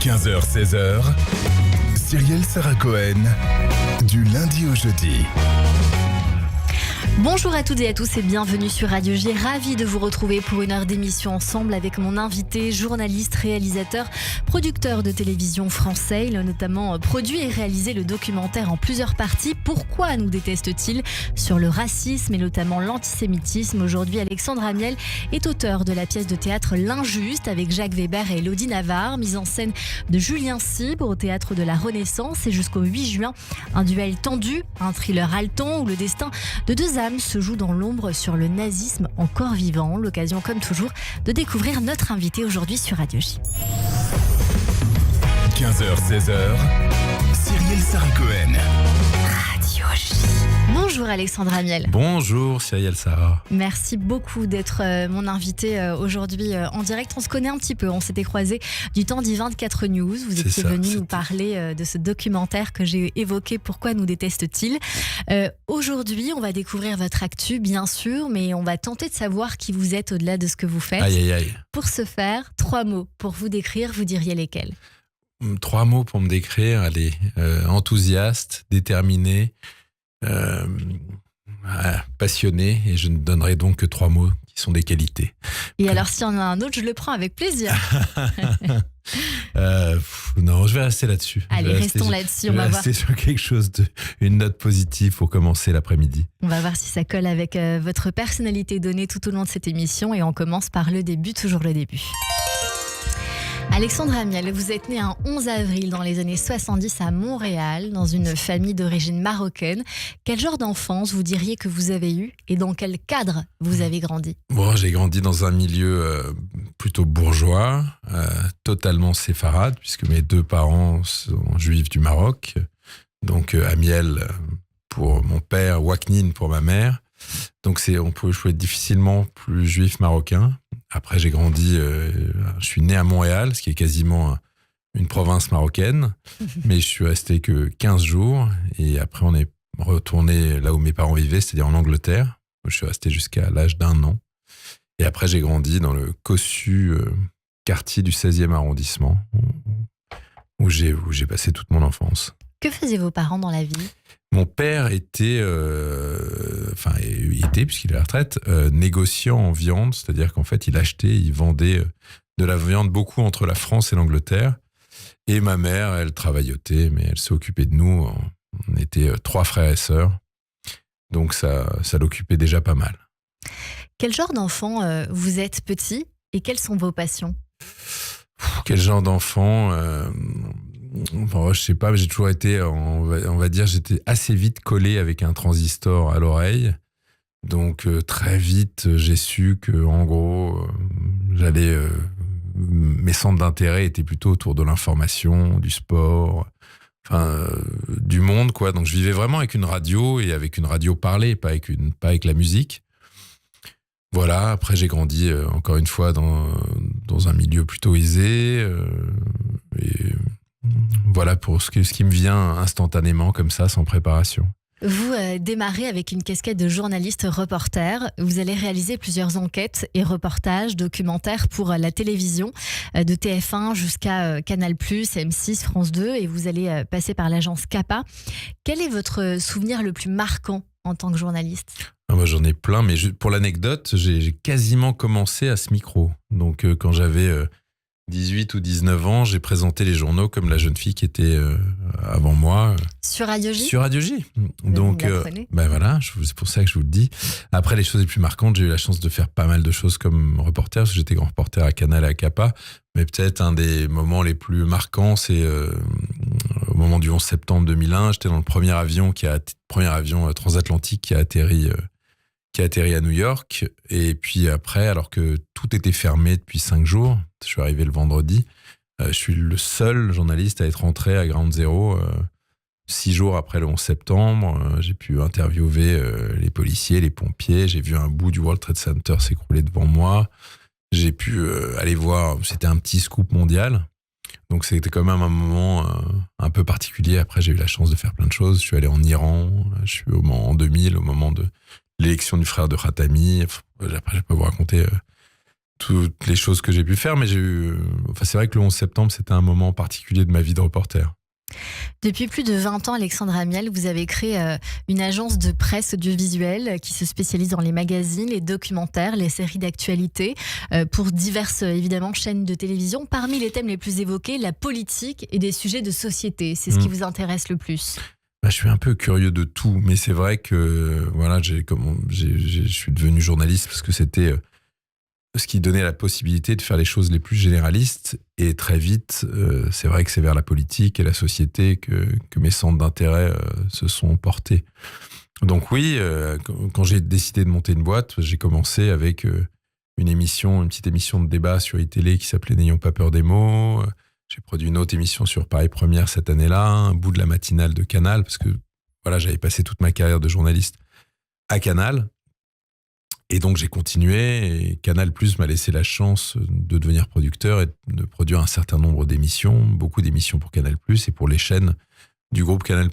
15h-16h, Cyrielle Sarah Cohen, du lundi au jeudi. Bonjour à toutes et à tous et bienvenue sur Radio J. Ravi de vous retrouver pour une heure d'émission ensemble avec mon invité, journaliste, réalisateur, producteur de télévision français. Il a notamment produit et réalisé le documentaire en plusieurs parties. Pourquoi nous déteste-t-il ? Sur le racisme et notamment l'antisémitisme. Aujourd'hui, Alexandre Amiel est auteur de la pièce de théâtre L'Injuste avec Jacques Weber et Elodie Navarre, mise en scène de Julien Cibre au Théâtre de la Renaissance. Et jusqu'au 8 juin, un duel tendu, un thriller haletant où le destin de deux âmes se joue dans l'ombre sur le nazisme encore vivant. L'occasion, comme toujours, de découvrir notre invité aujourd'hui sur Radio J. 15h-16h, Cyrielle Sarah Cohen. Radio J. Bonjour Alexandre Amiel. Bonjour Cyrielle Sarah. Merci beaucoup d'être mon invité aujourd'hui en direct. On se connaît un petit peu, on s'était croisés du temps d'I24 News. Vous étiez venu nous parler de ce documentaire que j'ai évoqué, Pourquoi nous déteste-t-il ? Aujourd'hui, on va découvrir votre actu, bien sûr, mais on va tenter de savoir qui vous êtes au-delà de ce que vous faites. Aïe, aïe, aïe. Pour ce faire, 3 mots pour vous décrire, vous diriez lesquels ? 3 mots pour me décrire, allez, enthousiaste, déterminé, passionné, et je ne donnerai donc que 3 mots qui sont des qualités. Et alors s'il y en a un autre, je le prends avec plaisir. Non, je vais rester là-dessus. Allez, restons là-dessus. On va voir. Rester sur quelque chose, une note positive pour commencer l'après-midi. On va voir si ça colle avec votre personnalité donnée tout au long de cette émission, et on commence par le début, toujours le début. Alexandre Amiel, vous êtes né un 11 avril dans les années 70 à Montréal, dans une famille d'origine marocaine. Quel genre d'enfance vous diriez que vous avez eu et dans quel cadre vous avez grandi ? Bon, j'ai grandi dans un milieu plutôt bourgeois, totalement séfarade, puisque mes 2 parents sont juifs du Maroc. Donc Amiel pour mon père, Waknin pour ma mère. Donc on peut être difficilement plus juif marocain. Après, j'ai grandi, je suis né à Montréal, ce qui est quasiment une province marocaine, mais je suis resté que 15 jours. Et après, on est retourné là où mes parents vivaient, c'est-à-dire en Angleterre, où je suis resté jusqu'à l'âge d'1 an. Et après, j'ai grandi dans le cossu quartier du 16e arrondissement, où j'ai passé toute mon enfance. Que faisaient vos parents dans la vie ? Mon père était, puisqu'il est à la retraite, négociant en viande, c'est-à-dire qu'en fait, il vendait de la viande beaucoup entre la France et l'Angleterre. Et ma mère, elle travaillotait, mais elle s'est occupée de nous. On était 3 frères et sœurs, donc ça l'occupait déjà pas mal. Quel genre d'enfant vous êtes petit et quelles sont vos passions ? Quel genre d'enfant je sais pas, mais j'ai toujours été, on va dire, j'étais assez vite collé avec un transistor à l'oreille. Donc très vite, j'ai su que, en gros, mes centres d'intérêt étaient plutôt autour de l'information, du sport, du monde, quoi. Donc je vivais vraiment avec une radio et avec une radio parlée, pas avec la musique. Voilà. Après, j'ai grandi encore une fois dans un milieu plutôt aisé et voilà pour ce qui me vient instantanément comme ça, sans préparation. Vous démarrez avec une casquette de journaliste reporter. Vous allez réaliser plusieurs enquêtes et reportages, documentaires pour la télévision, de TF1 jusqu'à Canal+, M6, France 2, et vous allez passer par l'agence CAPA. Quel est votre souvenir le plus marquant en tant que journaliste ? Moi, j'en ai plein, mais pour l'anecdote, j'ai quasiment commencé à ce micro. Donc quand j'avais 18 ou 19 ans, j'ai présenté les journaux comme la jeune fille qui était avant moi. Sur Radio J ? Sur Radio J. Donc, voilà, c'est pour ça que je vous le dis. Après, les choses les plus marquantes, j'ai eu la chance de faire pas mal de choses comme reporter, parce que j'étais grand reporter à Canal et à CAPA. Mais peut-être un des moments les plus marquants, c'est au moment du 11 septembre 2001. J'étais dans le premier avion transatlantique qui a atterri à New York. Et puis après, alors que tout était fermé depuis 5 jours, je suis arrivé le vendredi, je suis le seul journaliste à être rentré à Ground Zero 6 jours après le 11 septembre. J'ai pu interviewer les policiers, les pompiers. J'ai vu un bout du World Trade Center s'écrouler devant moi. J'ai pu aller voir, c'était un petit scoop mondial. Donc c'était quand même un moment un peu particulier. Après, j'ai eu la chance de faire plein de choses. Je suis allé en Iran, je suis en 2000, au moment de l'élection du frère de Khatami. Après, je peux vous raconter toutes les choses que j'ai pu faire, mais c'est vrai que le 11 septembre, c'était un moment particulier de ma vie de reporter. Depuis plus de 20 ans, Alexandre Amiel, vous avez créé une agence de presse audiovisuelle qui se spécialise dans les magazines, les documentaires, les séries d'actualité pour diverses, évidemment, chaînes de télévision. Parmi les thèmes les plus évoqués, la politique et des sujets de société. C'est ce qui vous intéresse le plus? Je suis un peu curieux de tout, mais c'est vrai que voilà, je suis devenu journaliste parce que c'était ce qui donnait la possibilité de faire les choses les plus généralistes. Et très vite, c'est vrai que c'est vers la politique et la société que mes centres d'intérêt se sont portés. Donc oui, quand j'ai décidé de monter une boîte, j'ai commencé avec une petite émission de débat sur iTélé qui s'appelait N'ayons pas peur des mots. J'ai produit une autre émission sur Paris Première cette année-là, un bout de la matinale de Canal, parce que voilà, j'avais passé toute ma carrière de journaliste à Canal. Et donc j'ai continué, et Canal+ m'a laissé la chance de devenir producteur et de produire un certain nombre d'émissions, beaucoup d'émissions pour Canal+ et pour les chaînes du groupe Canal+.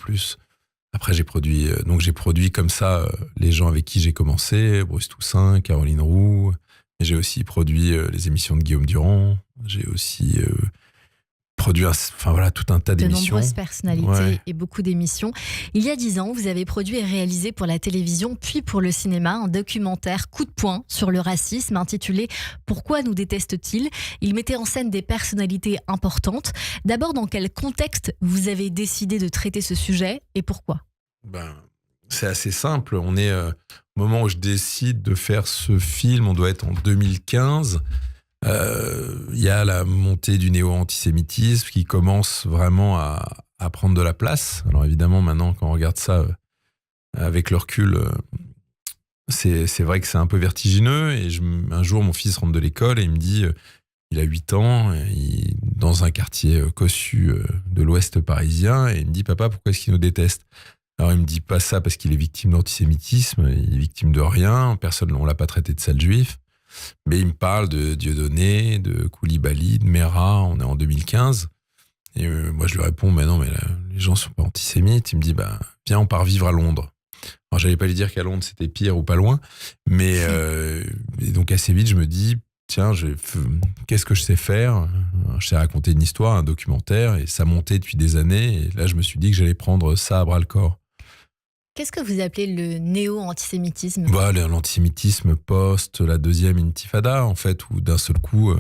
Après j'ai produit comme ça les gens avec qui j'ai commencé, Bruce Toussaint, Caroline Roux, et j'ai aussi produit les émissions de Guillaume Durand, j'ai aussi produit tout un tas d'émissions. De nombreuses personnalités et beaucoup d'émissions. Il y a 10 ans, vous avez produit et réalisé pour la télévision, puis pour le cinéma, un documentaire coup de poing sur le racisme intitulé « Pourquoi nous détestent-ils ?» Il mettait en scène des personnalités importantes. D'abord, dans quel contexte vous avez décidé de traiter ce sujet et pourquoi ? C'est assez simple. On est au moment où je décide de faire ce film, on doit être en 2015. Il y a la montée du néo-antisémitisme qui commence vraiment à prendre de la place. Alors évidemment, maintenant, quand on regarde ça avec le recul, c'est vrai que c'est un peu vertigineux. Et un jour, mon fils rentre de l'école et il me dit, il a 8 ans, dans un quartier cossu de l'ouest parisien, et il me dit, papa, pourquoi est-ce qu'il nous déteste ? Alors il me dit pas ça parce qu'il est victime d'antisémitisme, il est victime de rien, on l'a pas traité de sale juif. Mais il me parle de Dieudonné, de Koulibaly, de Mera, on est en 2015. Et moi, je lui réponds, mais non, mais là, les gens sont pas antisémites. Il me dit, viens, on part vivre à Londres. Alors, j'allais pas lui dire qu'à Londres, c'était pire ou pas loin. Mais et donc, assez vite, je me dis, tiens, qu'est-ce que je sais faire ? Je sais raconter une histoire, un documentaire, et ça montait depuis des années. Et là, je me suis dit que j'allais prendre ça à bras-le-corps. Qu'est-ce que vous appelez le néo-antisémitisme ? L'antisémitisme post la deuxième intifada, en fait, où d'un seul coup,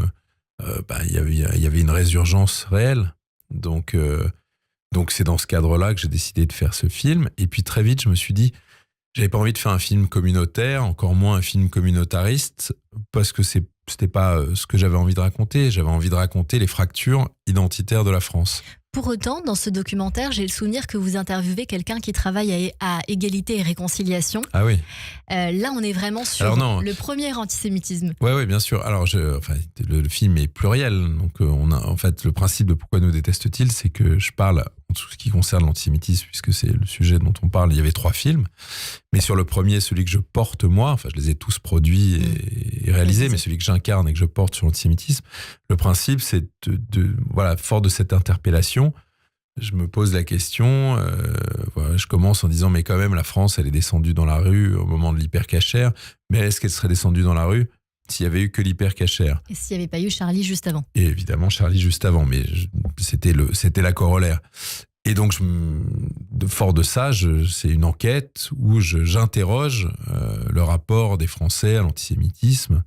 il y avait une résurgence réelle. Donc c'est dans ce cadre-là que j'ai décidé de faire ce film. Et puis très vite, je me suis dit, j'avais pas envie de faire un film communautaire, encore moins un film communautariste, parce que c'était pas ce que j'avais envie de raconter. J'avais envie de raconter les fractures identitaires de la France. Pour autant, dans ce documentaire, j'ai le souvenir que vous interviewez quelqu'un qui travaille à Égalité et Réconciliation. Ah oui. Là, on est vraiment sur le premier antisémitisme. Oui, bien sûr. Alors, le film est pluriel. Donc, le principe de Pourquoi nous détestent-ils, c'est que je parle en tout ce qui concerne l'antisémitisme, puisque c'est le sujet dont on parle. Il y avait 3 films. Mais sur le premier, celui que je porte moi, je les ai tous produits et réalisés, mais celui que j'incarne et que je porte sur l'antisémitisme, le principe, c'est fort de cette interpellation, je me pose la question, je commence en disant, mais quand même, la France, elle est descendue dans la rue au moment de l'hypercachère, mais est-ce qu'elle serait descendue dans la rue s'il n'y avait eu que l'hypercachère ? Et s'il n'y avait pas eu Charlie juste avant ? Et évidemment, Charlie juste avant, mais c'était la corollaire. Et donc, fort de ça, c'est une enquête où j'interroge le rapport des Français à l'antisémitisme.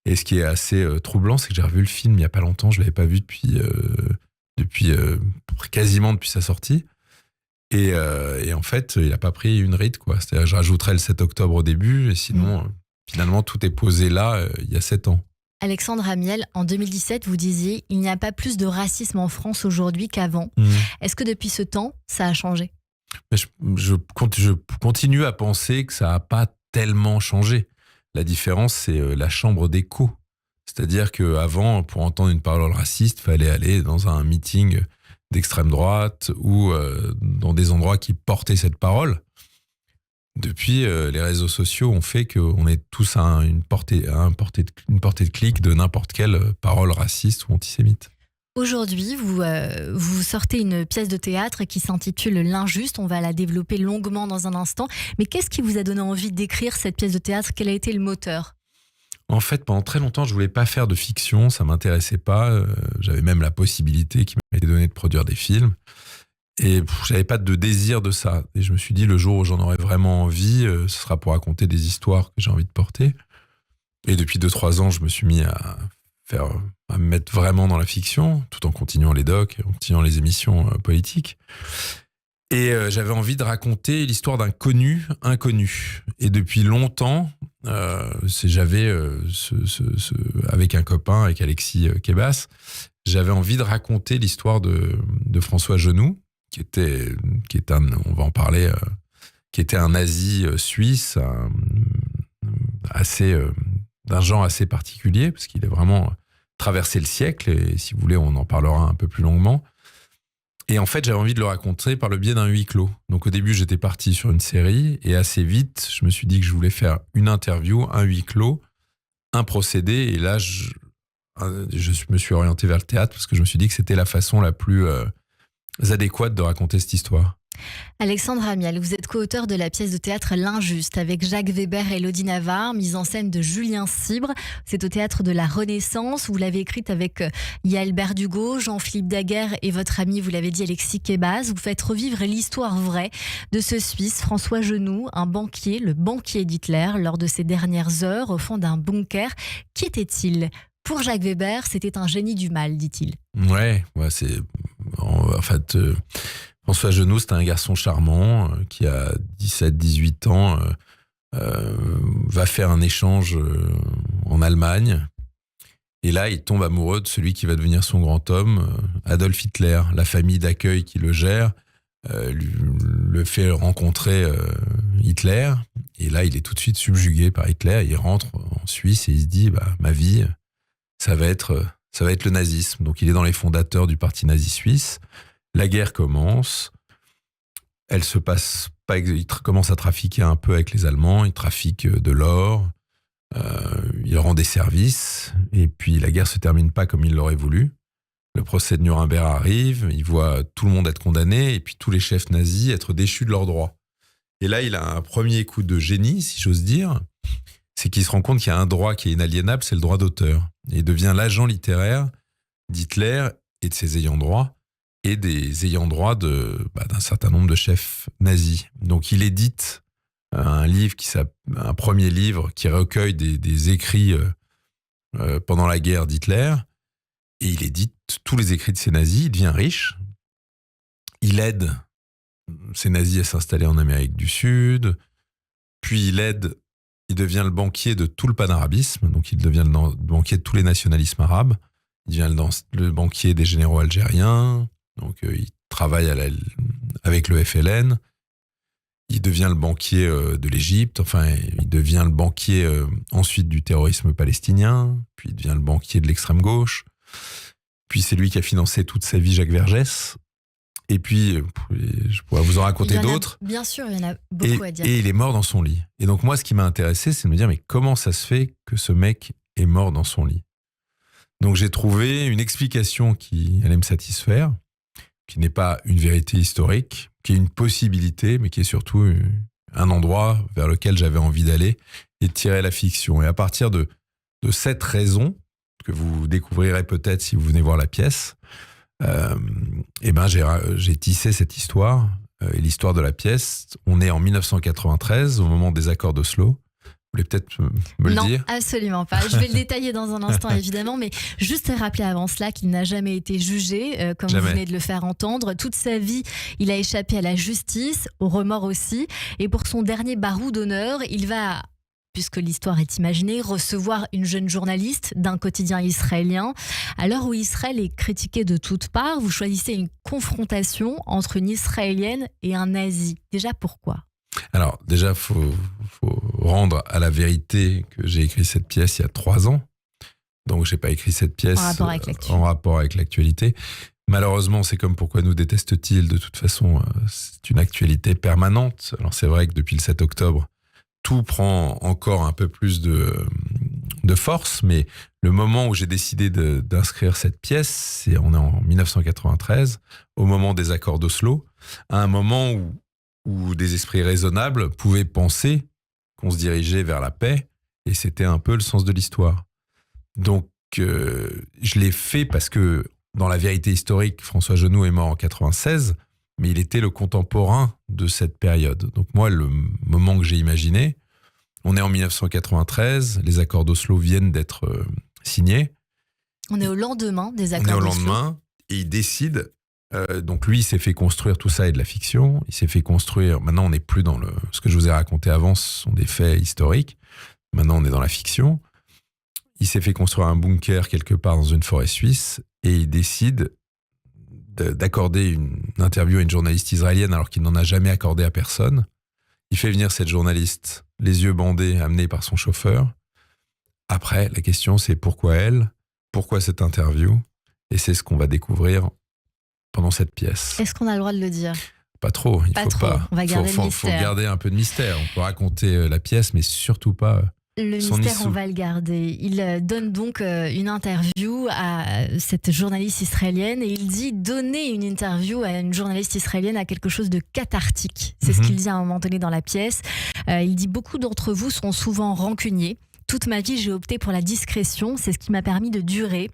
Et ce qui est assez troublant, c'est que j'ai revu le film il n'y a pas longtemps, je ne l'avais pas vu quasiment depuis sa sortie. Et en fait, il n'a pas pris une ride, quoi. C'est-à-dire, je rajouterai le 7 octobre au début, et sinon, finalement, tout est posé là, il y a 7 ans. Alexandre Amiel, en 2017, vous disiez « Il n'y a pas plus de racisme en France aujourd'hui qu'avant ». Est-ce que depuis ce temps, ça a changé ? Je continue à penser que ça n'a pas tellement changé. La différence, c'est la chambre d'écho. C'est-à-dire qu'avant, pour entendre une parole raciste, il fallait aller dans un meeting d'extrême droite ou dans des endroits qui portaient cette parole. Depuis, les réseaux sociaux ont fait qu'on est tous à une portée de clic de n'importe quelle parole raciste ou antisémite. Aujourd'hui, vous sortez une pièce de théâtre qui s'intitule « L'injuste ». On va la développer longuement dans un instant. Mais qu'est-ce qui vous a donné envie d'écrire cette pièce de théâtre ? Quel a été le moteur ? En fait, pendant très longtemps, je voulais pas faire de fiction, ça m'intéressait pas. J'avais même la possibilité qui m'était donnée de produire des films. Et j'avais pas de désir de ça. Et je me suis dit, le jour où j'en aurais vraiment envie, ce sera pour raconter des histoires que j'ai envie de porter. Et depuis 2-3 ans, je me suis mis à me mettre vraiment dans la fiction, tout en continuant les docs, en continuant les émissions politiques. Et j'avais envie de raconter l'histoire d'un connu inconnu. Et depuis longtemps, j'avais, avec un copain, avec Alexis Kebas, j'avais envie de raconter l'histoire de François Genoux, qui était on va en parler, qui était un nazi suisse, d'un genre assez particulier, parce qu'il a vraiment traversé le siècle, et si vous voulez, on en parlera un peu plus longuement. Et en fait, j'avais envie de le raconter par le biais d'un huis clos. Donc au début, j'étais parti sur une série, et assez vite, je me suis dit que je voulais faire une interview, un huis clos, un procédé, et là, je me suis orienté vers le théâtre, parce que je me suis dit que c'était la façon la plus adéquate de raconter cette histoire. Alexandre Amiel, vous êtes co-auteur de la pièce de théâtre L'Injuste avec Jacques Weber et Elodie Navarre, mise en scène de Julien Cibre. C'est au théâtre de la Renaissance. Vous l'avez écrite avec Yaël Berdugo, Jean-Philippe Daguerre et votre ami, vous l'avez dit, Alexis Kebas. Vous faites revivre l'histoire vraie de ce Suisse, François Genoux, un banquier, le banquier d'Hitler, lors de ses dernières heures au fond d'un bunker. Qui était-il ? Pour Jacques Weber, c'était un génie du mal, dit-il. Ouais, c'est... En fait... François Genoux, c'est un garçon charmant qui a 17-18 ans, va faire un échange en Allemagne. Et là, il tombe amoureux de celui qui va devenir son grand homme, Adolf Hitler. La famille d'accueil qui le gère le fait rencontrer Hitler. Et là, il est tout de suite subjugué par Hitler. Il rentre en Suisse et il se dit, ma vie, ça va être le nazisme. Donc, il est dans les fondateurs du parti nazi suisse. La guerre commence, elle se passe pas, il commence à trafiquer un peu avec les Allemands, il trafique de l'or, il rend des services, et puis la guerre se termine pas comme il l'aurait voulu. Le procès de Nuremberg arrive, il voit tout le monde être condamné, et puis tous les chefs nazis être déchus de leurs droits. Et là, il a un premier coup de génie, si j'ose dire, c'est qu'il se rend compte qu'il y a un droit qui est inaliénable, c'est le droit d'auteur. Et il devient l'agent littéraire d'Hitler et de ses ayants droit, et des ayants droit d'un certain nombre de chefs nazis. Donc il édite un premier livre qui recueille des écrits pendant la guerre d'Hitler, et il édite tous les écrits de ces nazis, il devient riche, il aide ces nazis à s'installer en Amérique du Sud, puis il devient le banquier de tout le panarabisme, donc il devient le banquier de tous les nationalismes arabes, il devient le banquier des généraux algériens. Donc, il travaille avec le FLN. Il devient le banquier de l'Égypte. Enfin, il devient le banquier ensuite du terrorisme palestinien. Puis, il devient le banquier de l'extrême gauche. Puis, c'est lui qui a financé toute sa vie Jacques Vergès. Et puis, je pourrais vous en raconter d'autres. Bien sûr, il y en a beaucoup à dire. Et il est mort dans son lit. Et donc, moi, ce qui m'a intéressé, c'est de me dire, mais comment ça se fait que ce mec est mort dans son lit ? Donc, j'ai trouvé une explication qui allait me satisfaire, qui n'est pas une vérité historique, qui est une possibilité, mais qui est surtout un endroit vers lequel j'avais envie d'aller et de tirer la fiction. Et à partir de cette raison, que vous découvrirez peut-être si vous venez voir la pièce, j'ai tissé cette histoire. Et l'histoire de la pièce, on est en 1993, au moment des accords d'Oslo. Vous voulez peut-être me le dire ? Non, absolument pas. Je vais le détailler dans un instant, évidemment, mais juste rappeler avant cela qu'il n'a jamais été jugé, comme vous venez de le faire entendre. Toute sa vie, il a échappé à la justice, au remords aussi. Et pour son dernier barou d'honneur, il va, puisque l'histoire est imaginée, recevoir une jeune journaliste d'un quotidien israélien. À l'heure où Israël est critiqué de toutes parts, vous choisissez une confrontation entre une Israélienne et un nazi. Déjà, pourquoi ? Alors, déjà, faut rendre à la vérité que j'ai écrit cette pièce il y a 3 ans. Donc, j'ai pas écrit cette pièce en rapport avec l'actualité. Malheureusement, c'est comme Pourquoi nous déteste-t-il ? De toute façon, c'est une actualité permanente. Alors, c'est vrai que depuis le 7 octobre, tout prend encore un peu plus de force, mais le moment où j'ai décidé d'inscrire cette pièce, on est en 1993, au moment des accords d'Oslo, à un moment où des esprits raisonnables pouvaient penser qu'on se dirigeait vers la paix Et c'était un peu le sens de l'histoire. Donc, je l'ai fait parce que, dans la vérité historique, François Genoux est mort en 96, mais il était le contemporain de cette période. Donc moi, le moment que j'ai imaginé, on est en 1993, les accords d'Oslo viennent d'être signés. On est au lendemain des accords d'Oslo. On est au lendemain, et il décide... donc lui, il s'est fait construire, tout ça est de la fiction, il s'est fait construire, maintenant on n'est plus dans ce que je vous ai raconté avant, ce sont des faits historiques, maintenant on est dans la fiction. Il s'est fait construire un bunker quelque part dans une forêt suisse, et il décide d'accorder une interview à une journaliste israélienne alors qu'il n'en a jamais accordé à personne. Il fait venir cette journaliste, les yeux bandés, amenée par son chauffeur. Après, la question c'est pourquoi elle, pourquoi cette interview, et c'est ce qu'on va découvrir pendant cette pièce. Est-ce qu'on a le droit de le dire ? Pas trop, il faut pas. On va garder le mystère. Faut garder un peu de mystère. On peut raconter la pièce, mais surtout pas le son mystère, issue. on va le garder. Il donne donc une interview à cette journaliste israélienne et il dit donner une interview à une journaliste israélienne à quelque chose de cathartique. C'est ce qu'il dit à un moment donné dans la pièce. Il dit beaucoup d'entre vous sont souvent rancuniers. Toute ma vie, j'ai opté pour la discrétion. C'est ce qui m'a permis de durer.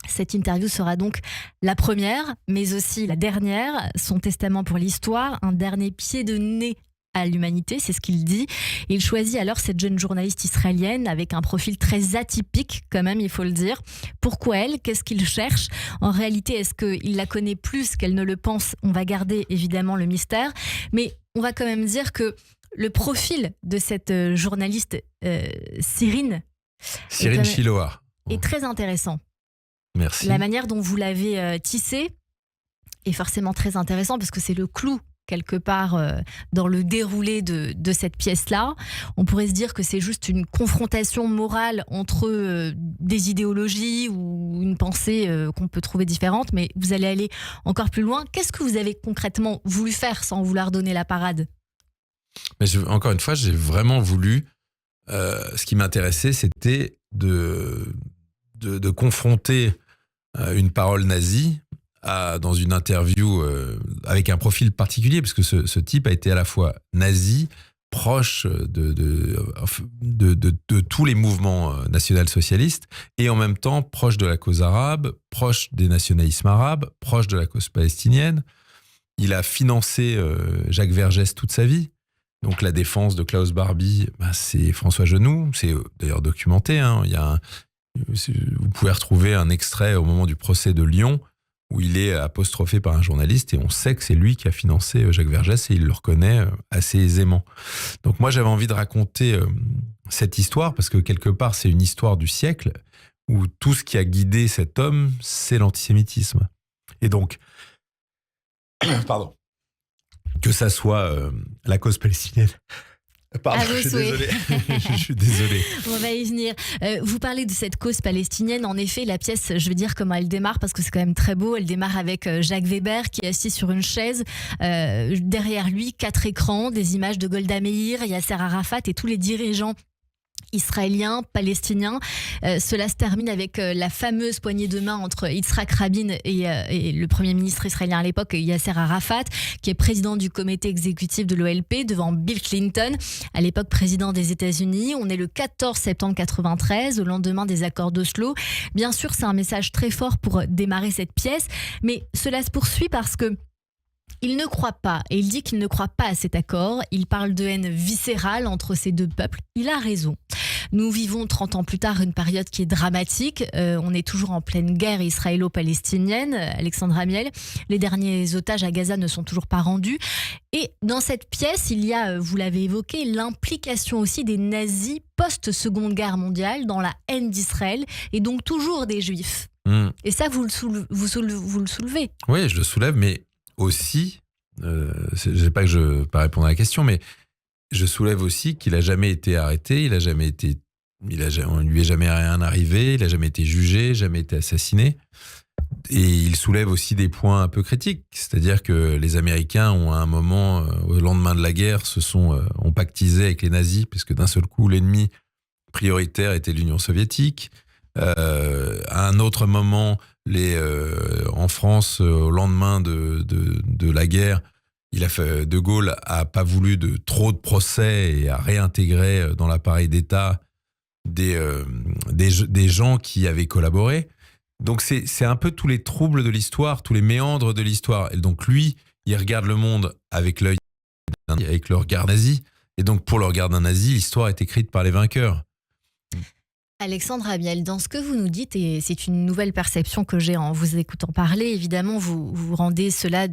Cette interview sera donc la première, mais aussi la dernière. Son testament pour l'histoire, un dernier pied de nez à l'humanité, c'est ce qu'il dit. Il choisit alors cette jeune journaliste israélienne avec un profil très atypique, quand même, il faut le dire. Pourquoi elle ? Qu'est-ce qu'il cherche ? En réalité, est-ce qu'il la connaît plus qu'elle ne le pense ? On va garder évidemment le mystère, mais on va quand même dire que le profil de cette journaliste Cyrine Shiloah est très intéressant. Merci. La manière dont vous l'avez tissé est forcément très intéressant parce que c'est le clou quelque part dans le déroulé de cette pièce-là. On pourrait se dire que c'est juste une confrontation morale entre des idéologies ou une pensée qu'on peut trouver différente, mais vous allez aller encore plus loin. Qu'est-ce que vous avez concrètement voulu faire sans vouloir donner la parade ? Mais encore une fois, j'ai vraiment voulu... ce qui m'intéressait, c'était de confronter une parole nazie dans une interview avec un profil particulier, parce que ce type a été à la fois nazi, proche de tous les mouvements national-socialistes, et en même temps proche de la cause arabe, proche des nationalismes arabes, proche de la cause palestinienne. Il a financé Jacques Vergès toute sa vie. Donc la défense de Klaus Barbie, c'est François Genoux, c'est d'ailleurs documenté. Vous pouvez retrouver un extrait au moment du procès de Lyon où il est apostrophé par un journaliste et on sait que c'est lui qui a financé Jacques Vergès et il le reconnaît assez aisément. Donc moi j'avais envie de raconter cette histoire parce que quelque part c'est une histoire du siècle où tout ce qui a guidé cet homme c'est l'antisémitisme. Et donc, pardon, que ça soit la cause palestinienne. Pardon, je suis désolé. On va y venir. Vous parlez de cette cause palestinienne. En effet, la pièce, je veux dire comment elle démarre, parce que c'est quand même très beau. Elle démarre avec Jacques Weber qui est assis sur une chaise. Derrière lui, 4 écrans, des images de Golda Meir, Yasser Arafat et tous les dirigeants israéliens, palestiniens. Cela se termine avec la fameuse poignée de main entre Yitzhak Rabin et le Premier ministre israélien à l'époque, Yasser Arafat, qui est président du comité exécutif de l'OLP devant Bill Clinton, à l'époque président des États-Unis. On est le 14 septembre 1993, au lendemain des accords d'Oslo. Bien sûr, c'est un message très fort pour démarrer cette pièce, mais cela se poursuit parce que il ne croit pas, et il dit qu'il ne croit pas à cet accord. Il parle de haine viscérale entre ces deux peuples. Il a raison. Nous vivons 30 ans plus tard une période qui est dramatique. On est toujours en pleine guerre israélo-palestinienne. Alexandre Amiel, les derniers otages à Gaza ne sont toujours pas rendus. Et dans cette pièce, il y a, vous l'avez évoqué, l'implication aussi des nazis post-Seconde Guerre mondiale dans la haine d'Israël et donc toujours des Juifs. Et ça, vous le soulevez. Oui, je le soulève, mais aussi, je ne sais pas que je ne vais pas répondre à la question, mais je soulève aussi qu'il n'a jamais été arrêté, on ne lui est jamais rien arrivé, il n'a jamais été jugé, jamais été assassiné. Et il soulève aussi des points un peu critiques, c'est-à-dire que les Américains ont à un moment, au lendemain de la guerre, ont pactisé avec les nazis, puisque d'un seul coup, l'ennemi prioritaire était l'Union soviétique. À un autre moment, en France, au lendemain de la guerre, De Gaulle a pas voulu de trop de procès et a réintégré dans l'appareil d'État des gens qui avaient collaboré. Donc c'est un peu tous les troubles de l'histoire, tous les méandres de l'histoire. Et donc lui, il regarde le monde avec le regard nazi. Et donc pour le regard d'un nazi, l'histoire est écrite par les vainqueurs. Alexandre Amiel, dans ce que vous nous dites, et c'est une nouvelle perception que j'ai en vous écoutant parler, évidemment, vous rendez cela,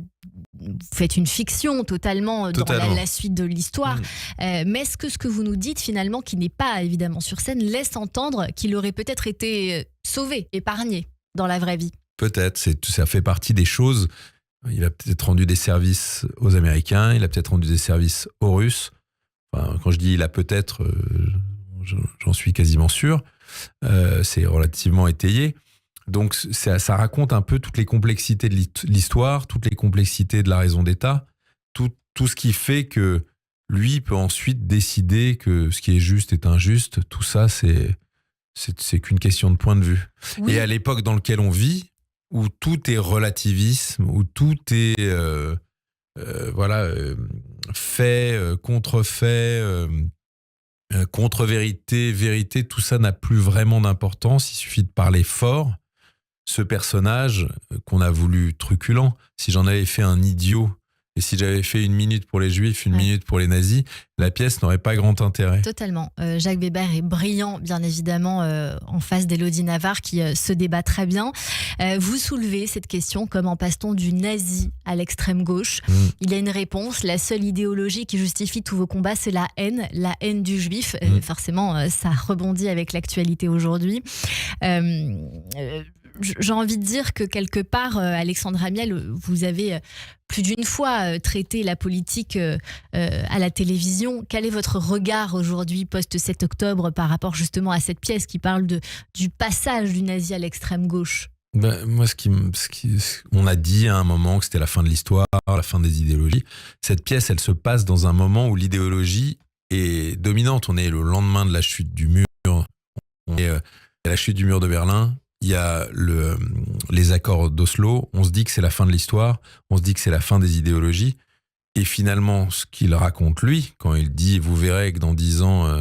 vous faites une fiction totalement. Dans la suite de l'histoire. Mais est-ce que vous nous dites finalement, qui n'est pas évidemment sur scène, laisse entendre qu'il aurait peut-être été sauvé, épargné dans la vraie vie? Peut-être, ça fait partie des choses. Il a peut-être rendu des services aux Américains, il a peut-être rendu des services aux Russes. Enfin, quand je dis il a peut-être, j'en suis quasiment sûr. C'est relativement étayé. Donc ça raconte un peu toutes les complexités de l'histoire, toutes les complexités de la raison d'État, tout ce qui fait que lui peut ensuite décider que ce qui est juste est injuste. Tout ça, c'est qu'une question de point de vue. Oui. Et à l'époque dans laquelle on vit, où tout est relativisme, où tout est fait, contrefait, contre-vérité, vérité, tout ça n'a plus vraiment d'importance. Il suffit de parler fort. Ce personnage qu'on a voulu truculent, si j'en avais fait un idiot, et si j'avais fait 1 minute pour les Juifs, 1 minute pour les nazis, la pièce n'aurait pas grand intérêt. Totalement. Jacques Weber est brillant, bien évidemment, en face d'Élodie Navarre, qui se débat très bien. Vous soulevez cette question, comment passe-t-on du nazi à l'extrême gauche ? Il y a une réponse. La seule idéologie qui justifie tous vos combats, c'est la haine du juif. Forcément, ça rebondit avec l'actualité aujourd'hui. J'ai envie de dire que quelque part, Alexandre Amiel, vous avez plus d'une fois traité la politique à la télévision. Quel est votre regard aujourd'hui, post-7 octobre, par rapport justement à cette pièce qui parle du passage du nazi à l'extrême gauche ? Moi, on a dit à un moment que c'était la fin de l'histoire, la fin des idéologies. Cette pièce, elle se passe dans un moment où l'idéologie est dominante. On est le lendemain de la chute du mur. On est à la chute du mur de Berlin. Il y a les accords d'Oslo, on se dit que c'est la fin de l'histoire, on se dit que c'est la fin des idéologies. Et finalement, ce qu'il raconte lui, quand il dit « vous verrez que dans 10 ans,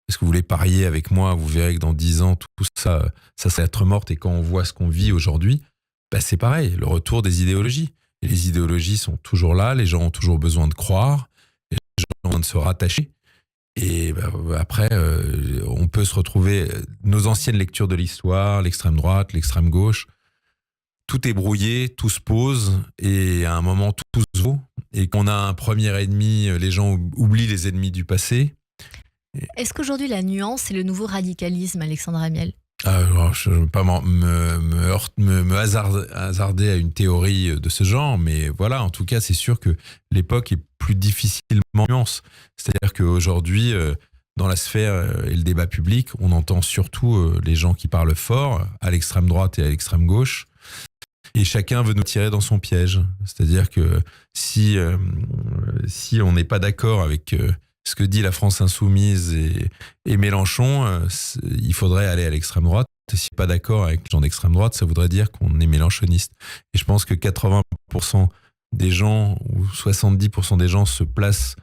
est-ce que vous voulez parier avec moi, vous verrez que dans 10 ans, tout ça, ça va être morte. » Et quand on voit ce qu'on vit aujourd'hui, c'est pareil, le retour des idéologies. Et les idéologies sont toujours là, les gens ont toujours besoin de croire, les gens ont besoin de se rattacher. Et après, on peut se retrouver, nos anciennes lectures de l'histoire, l'extrême droite, l'extrême gauche, tout est brouillé, tout se pose, et à un moment, tout se vaut. Et qu'on a un premier ennemi, les gens oublient les ennemis du passé. Est-ce qu'aujourd'hui, la nuance, c'est le nouveau radicalisme, Alexandre Amiel ? Je ne veux pas me hasarder à une théorie de ce genre, mais voilà, en tout cas, c'est sûr que l'époque est plus difficilement nuance. C'est-à-dire qu'aujourd'hui, dans la sphère et le débat public, on entend surtout les gens qui parlent fort, à l'extrême droite et à l'extrême gauche, et chacun veut nous tirer dans son piège. C'est-à-dire que si on n'est pas d'accord avec ce que dit la France insoumise et Mélenchon, il faudrait aller à l'extrême droite. Et si on n'est pas d'accord avec les gens d'extrême droite, ça voudrait dire qu'on est mélenchoniste. Et je pense que 80% des gens ou 70% des gens se placent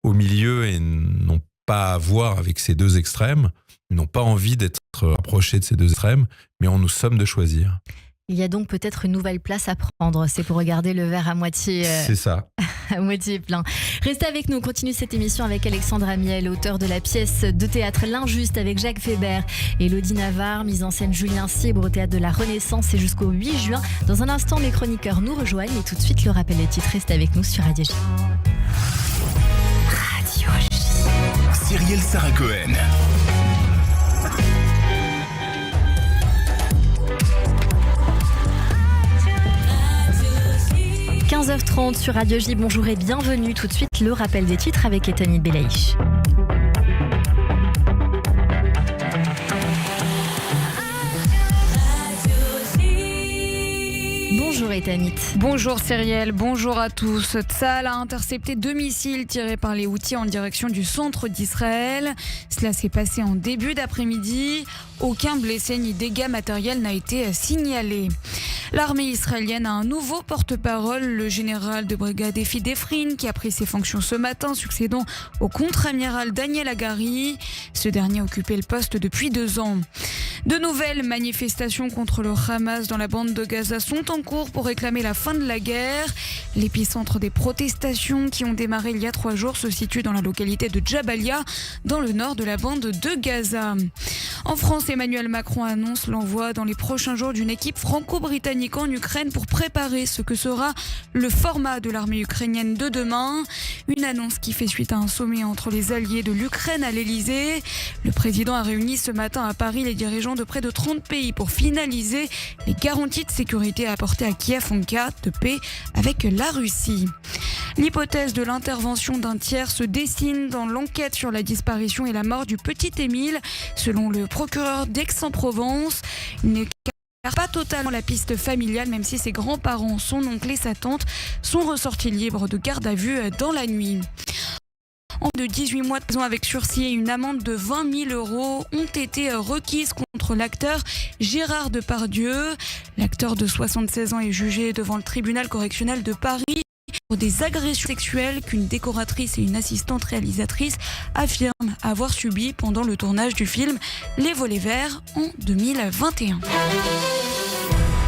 au milieu et n'ont pas à voir avec ces deux extrêmes, n'ont pas envie d'être rapprochés de ces deux extrêmes, mais on nous somme de choisir. Il y a donc peut-être une nouvelle place à prendre. C'est pour regarder le verre à moitié... C'est ça. À moitié plein. Restez avec nous, on continue cette émission avec Alexandre Amiel, auteur de la pièce de théâtre L'Injuste avec Jacques Weber et Élodie Navarre, mise en scène Julien Cibre au Théâtre de la Renaissance et jusqu'au 8 juin. Dans un instant, mes chroniqueurs nous rejoignent et tout de suite le rappel des titres. Reste avec nous sur Radio J. Radio J. Cyrielle Sarah Cohen. 15h30 sur Radio J, bonjour et bienvenue. Tout de suite, le rappel des titres avec Etani Belaïch. Bonjour. Bonjour Ethanit. Bonjour Cyrielle, bonjour à tous. Tsahal a intercepté 2 missiles tirés par les Houthis en direction du centre d'Israël. Cela s'est passé en début d'après-midi. Aucun blessé ni dégâts matériels n'a été signalé. L'armée israélienne a un nouveau porte-parole, le général de brigade Efi Defrin, qui a pris ses fonctions ce matin, succédant au contre-amiral Daniel Hagari. Ce dernier occupait le poste depuis 2 ans. De nouvelles manifestations contre le Hamas dans la bande de Gaza sont en cours pour réclamer la fin de la guerre. L'épicentre des protestations qui ont démarré il y a 3 jours se situe dans la localité de Jabalia, dans le nord de la bande de Gaza. En France, Emmanuel Macron annonce l'envoi dans les prochains jours d'une équipe franco-britannique en Ukraine pour préparer ce que sera le format de l'armée ukrainienne de demain. Une annonce qui fait suite à un sommet entre les alliés de l'Ukraine à l'Elysée. Le président a réuni ce matin à Paris les dirigeants de près de 30 pays pour finaliser les garanties de sécurité apportées à Kiev en cas de paix avec la Russie. L'hypothèse de l'intervention d'un tiers se dessine dans l'enquête sur la disparition et la mort du petit Émile. Selon le procureur d'Aix-en-Provence, il n'écarte pas totalement la piste familiale, même si ses grands-parents, son oncle et sa tante sont ressortis libres de garde à vue dans la nuit. En de 18 mois de prison avec sursis et une amende de 20 000 € ont été requises contre l'acteur Gérard Depardieu. L'acteur de 76 ans est jugé devant le tribunal correctionnel de Paris pour des agressions sexuelles qu'une décoratrice et une assistante réalisatrice affirment avoir subies pendant le tournage du film Les Volets Verts en 2021.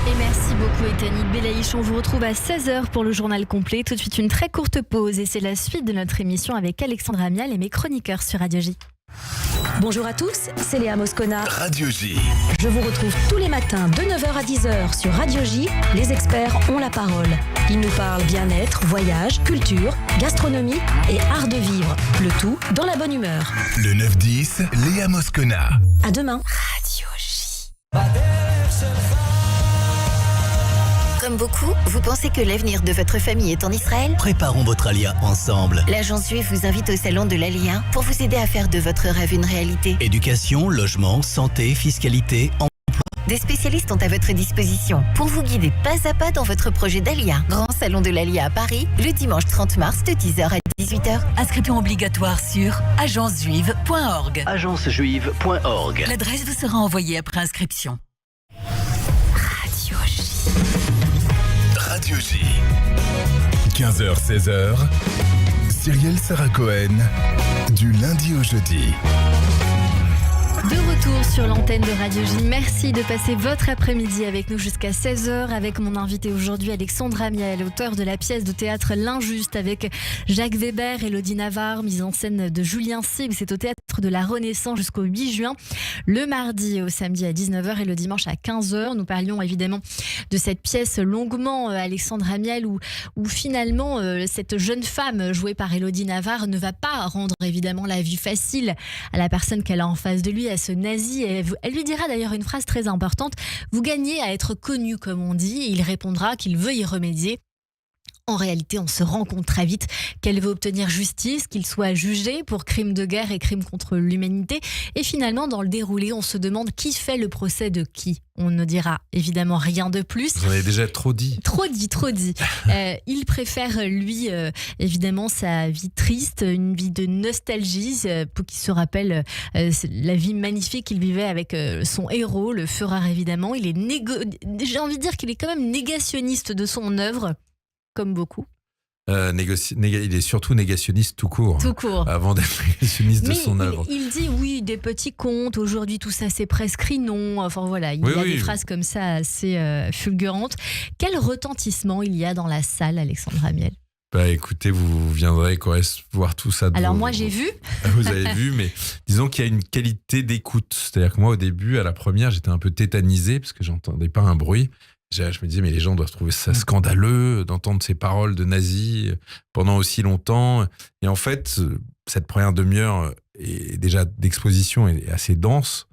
Et merci beaucoup Ethanit Belaïch. On vous retrouve à 16h pour le journal complet. Tout de suite une très courte pause et c'est la suite de notre émission avec Alexandre Amial et mes chroniqueurs sur Radio J. Bonjour à tous, c'est Léa Moscona. Radio J. Je vous retrouve tous les matins de 9h à 10h sur Radio J. Les experts ont la parole. Ils nous parlent bien-être, voyage, culture, gastronomie et art de vivre. Le tout dans la bonne humeur. Le 9-10, Léa Moscona. À demain. Radio J. Comme beaucoup, vous pensez que l'avenir de votre famille est en Israël ? Préparons votre alia ensemble. L'Agence Juive vous invite au salon de l'Alia pour vous aider à faire de votre rêve une réalité. Éducation, logement, santé, fiscalité, emploi. Des spécialistes ont à votre disposition pour vous guider pas à pas dans votre projet d'Alia. Grand salon de l'Alia à Paris, le dimanche 30 mars de 10h à 18h. Inscription obligatoire sur agencejuive.org. agencejuive.org. L'adresse vous sera envoyée après inscription. Radio J. Radio J. 15h-16h, Cyrielle Sarah Cohen, du lundi au jeudi. De retour sur l'antenne de Radio J. Merci de passer votre après-midi avec nous jusqu'à 16h avec mon invité aujourd'hui Alexandre Amial, auteur de la pièce de théâtre L'Injuste avec Jacques Weber, Élodie Navarre, mise en scène de Julien Sib. C'est au théâtre de la Renaissance jusqu'au 8 juin, le mardi au samedi à 19h et le dimanche à 15h. Nous parlions évidemment de cette pièce longuement, Alexandre Amial, où finalement cette jeune femme jouée par Élodie Navarre ne va pas rendre évidemment la vie facile à la personne qu'elle a en face de lui, à ce nazi. Elle lui dira d'ailleurs une phrase très importante: vous gagnez à être connu, comme on dit. Et il répondra qu'il veut y remédier. En réalité, on se rend compte très vite qu'elle veut obtenir justice, qu'il soit jugé pour crimes de guerre et crimes contre l'humanité. Et finalement, dans le déroulé, on se demande qui fait le procès de qui. On ne dira évidemment rien de plus. Vous en avez déjà trop dit. Trop dit. Il préfère, lui, évidemment, sa vie triste, une vie de nostalgie, pour qu'il se rappelle la vie magnifique qu'il vivait avec son héros, le Führer, évidemment. J'ai envie de dire qu'il est quand même négationniste de son œuvre. Comme beaucoup. Il est surtout négationniste tout court. Tout court. Avant d'être négationniste de son œuvre. Il dit oui, des petits contes, aujourd'hui tout ça c'est prescrit, non. Enfin voilà, il y a des phrases comme ça assez fulgurantes. Quel retentissement il y a dans la salle, Alexandre Amial ? Bah écoutez, vous viendrez voir tout ça. Alors moi j'ai vu. Vous avez vu, mais disons qu'il y a une qualité d'écoute. C'est-à-dire que moi au début, à la première, j'étais un peu tétanisé parce que j'entendais pas un bruit. Je me disais, mais les gens doivent trouver ça scandaleux d'entendre ces paroles de nazis pendant aussi longtemps. Et en fait, cette première demi-heure est déjà d'exposition est assez dense.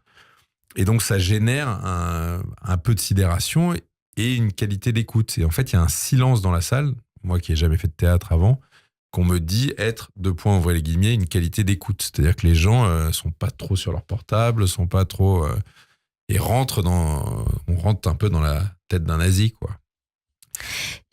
Et donc, ça génère un peu de sidération et une qualité d'écoute. Et en fait, il y a un silence dans la salle, moi qui n'ai jamais fait de théâtre avant, qu'on me dit être, ouvrez les guillemets, une qualité d'écoute. C'est-à-dire que les gens sont pas trop sur leur portable, sont pas trop... et on rentre un peu dans la tête d'un nazi, quoi.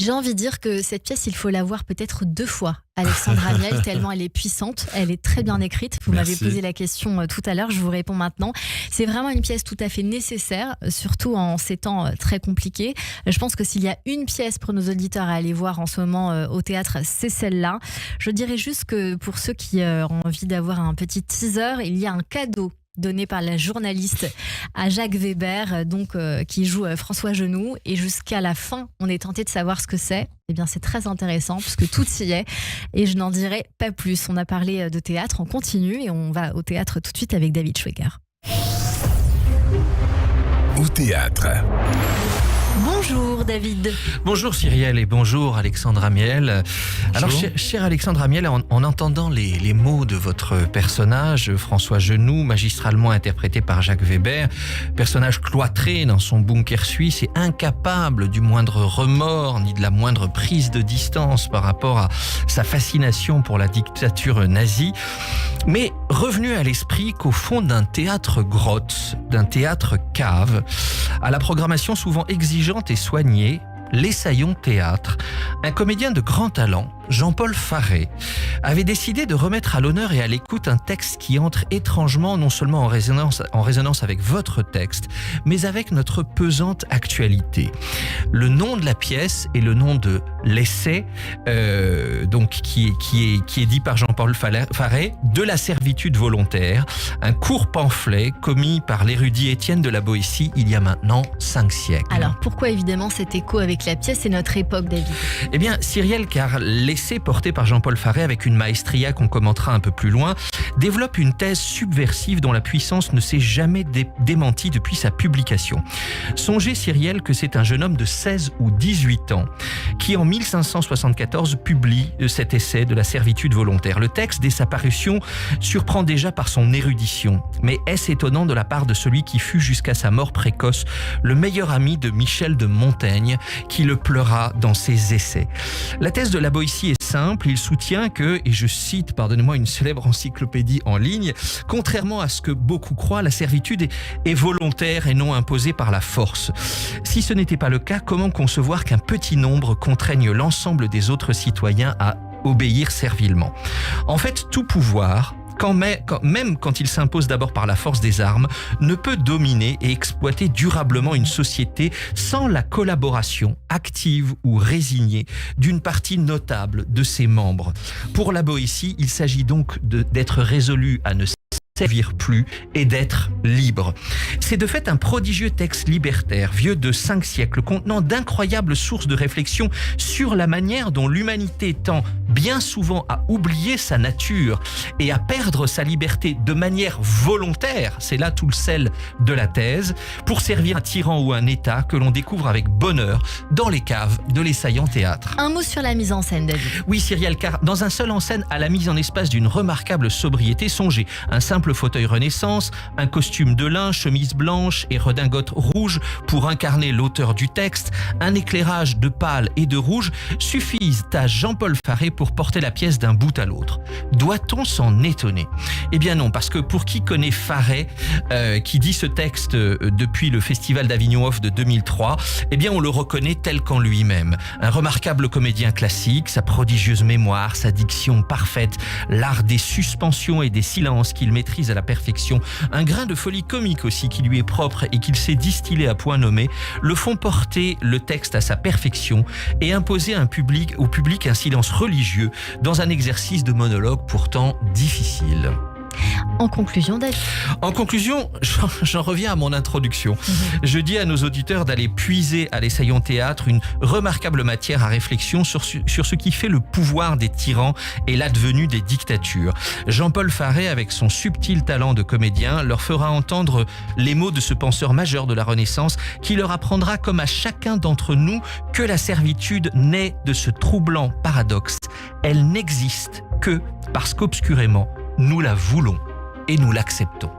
J'ai envie de dire que cette pièce, il faut la voir peut-être 2 fois. Alexandre Amiel, tellement elle est puissante, elle est très bien écrite. Vous m'avez posé la question tout à l'heure, je vous réponds maintenant. C'est vraiment une pièce tout à fait nécessaire, surtout en ces temps très compliqués. Je pense que s'il y a une pièce pour nos auditeurs à aller voir en ce moment au théâtre, c'est celle-là. Je dirais juste que pour ceux qui ont envie d'avoir un petit teaser, il y a un cadeau donné par la journaliste à Jacques Weber, qui joue François Genoux. Et jusqu'à la fin, on est tenté de savoir ce que c'est. Eh bien, c'est très intéressant puisque tout y est. Et je n'en dirai pas plus. On a parlé de théâtre, on continue et on va au théâtre tout de suite avec David Schweger. Au théâtre. Bonjour David. Bonjour Cyrielle et bonjour Alexandre Amiel. Alors cher Alexandre Amiel, en entendant les mots de votre personnage, François Genoux, magistralement interprété par Jacques Weber, personnage cloîtré dans son bunker suisse et incapable du moindre remords ni de la moindre prise de distance par rapport à sa fascination pour la dictature nazie, mais revenu à l'esprit qu'au fond d'un théâtre grotte, d'un théâtre cave, à la programmation souvent exigeante et soignée, l'Essaillon Théâtre, un comédien de grand talent, Jean-Paul Faré, avait décidé de remettre à l'honneur et à l'écoute un texte qui entre étrangement non seulement en résonance avec votre texte, mais avec notre pesante actualité. Le nom de la pièce est le nom de l'essai, qui est dit par Jean-Paul Faré, de la servitude volontaire, un court pamphlet commis par l'érudit Étienne de la Boétie il y a maintenant 5 siècles. Alors pourquoi évidemment cet écho avec la pièce et notre époque, David ? Eh bien, Cyrielle, car l'essai porté par Jean-Paul Faré avec une maestria qu'on commentera un peu plus loin, développe une thèse subversive dont la puissance ne s'est jamais démentie depuis sa publication. Songez, Cyrielle, que c'est un jeune homme de 16 ou 18 ans qui, en 1574, publie cet essai de la servitude volontaire. Le texte, dès sa parution, surprend déjà par son érudition. Mais est-ce étonnant de la part de celui qui fut jusqu'à sa mort précoce le meilleur ami de Michel de Montaigne, qui le pleura dans ses essais. La thèse de la Boétie est simple, il soutient que, et je cite, pardonnez-moi, une célèbre encyclopédie en ligne, contrairement à ce que beaucoup croient, la servitude est volontaire et non imposée par la force. Si ce n'était pas le cas, comment concevoir qu'un petit nombre contraigne l'ensemble des autres citoyens à obéir servilement ? En fait, tout pouvoir, même quand il s'impose d'abord par la force des armes, ne peut dominer et exploiter durablement une société sans la collaboration active ou résignée d'une partie notable de ses membres. Pour la Boétie, il s'agit donc d'être résolu à ne servir plus et d'être libre. C'est de fait un prodigieux texte libertaire, vieux de 5 siècles, contenant d'incroyables sources de réflexion sur la manière dont l'humanité tend bien souvent à oublier sa nature et à perdre sa liberté de manière volontaire, c'est là tout le sel de la thèse, pour servir un tyran ou un État que l'on découvre avec bonheur dans les caves de l'Essaillon Théâtre. Un mot sur la mise en scène, David. Oui, Cyrielle, car dans un seul en scène, à la mise en espace d'une remarquable sobriété, songez, un simple fauteuil Renaissance, un costume de lin, chemise blanche et redingote rouge pour incarner l'auteur du texte, un éclairage de pâle et de rouge suffisent à Jean-Paul Faré pour porter la pièce d'un bout à l'autre. Doit-on s'en étonner ? Eh bien non, parce que pour qui connaît Faré, qui dit ce texte depuis le Festival d'Avignon Off de 2003, eh bien on le reconnaît tel qu'en lui-même. Un remarquable comédien classique, sa prodigieuse mémoire, sa diction parfaite, l'art des suspensions et des silences qu'il maîtrise à la perfection, un grain de folie comique aussi qui lui est propre et qu'il sait distiller à point nommé, le font porter le texte à sa perfection et imposer au public un silence religieux dans un exercice de monologue pourtant difficile. En conclusion, David. En conclusion, j'en reviens à mon introduction. Je dis à nos auditeurs d'aller puiser à l'Essaillon Théâtre une remarquable matière à réflexion sur ce qui fait le pouvoir des tyrans et l'advenue des dictatures. Jean-Paul Faré, avec son subtil talent de comédien, leur fera entendre les mots de ce penseur majeur de la Renaissance qui leur apprendra, comme à chacun d'entre nous, que la servitude naît de ce troublant paradoxe. Elle n'existe que parce qu'obscurément, nous la voulons et nous l'acceptons.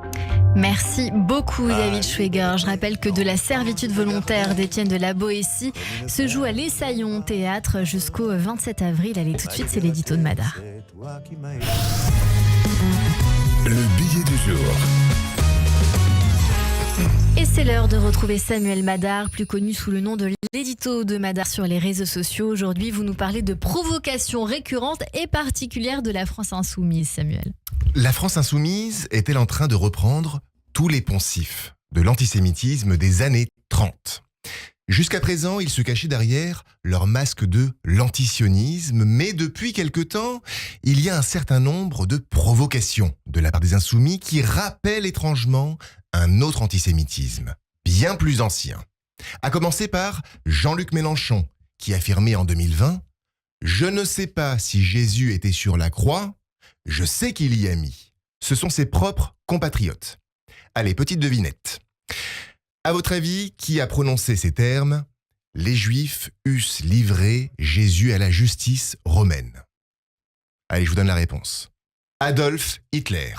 Merci beaucoup David Schweger. Je rappelle que de la servitude volontaire d'Étienne de la Boétie se joue à l'Essaillon Théâtre jusqu'au 27 avril. Allez, tout de suite, c'est l'édito de Madar. Le billet du jour. Et c'est l'heure de retrouver Samuel Madar, plus connu sous le nom de l'édito de Madar sur les réseaux sociaux. Aujourd'hui, vous nous parlez de provocations récurrentes et particulières de la France insoumise, Samuel. La France insoumise est-elle en train de reprendre tous les poncifs de l'antisémitisme des années 30 ? Jusqu'à présent, ils se cachaient derrière leur masque de l'antisionisme, mais depuis quelque temps, il y a un certain nombre de provocations de la part des insoumis qui rappellent étrangement un autre antisémitisme, bien plus ancien. À commencer par Jean-Luc Mélenchon, qui affirmait en 2020 « Je ne sais pas si Jésus était sur la croix, je sais qu'il y a mis. » Ce sont ses propres compatriotes. Allez, petite devinette. À votre avis, qui a prononcé ces termes ? Les Juifs eussent livré Jésus à la justice romaine. Allez, je vous donne la réponse. Adolf Hitler.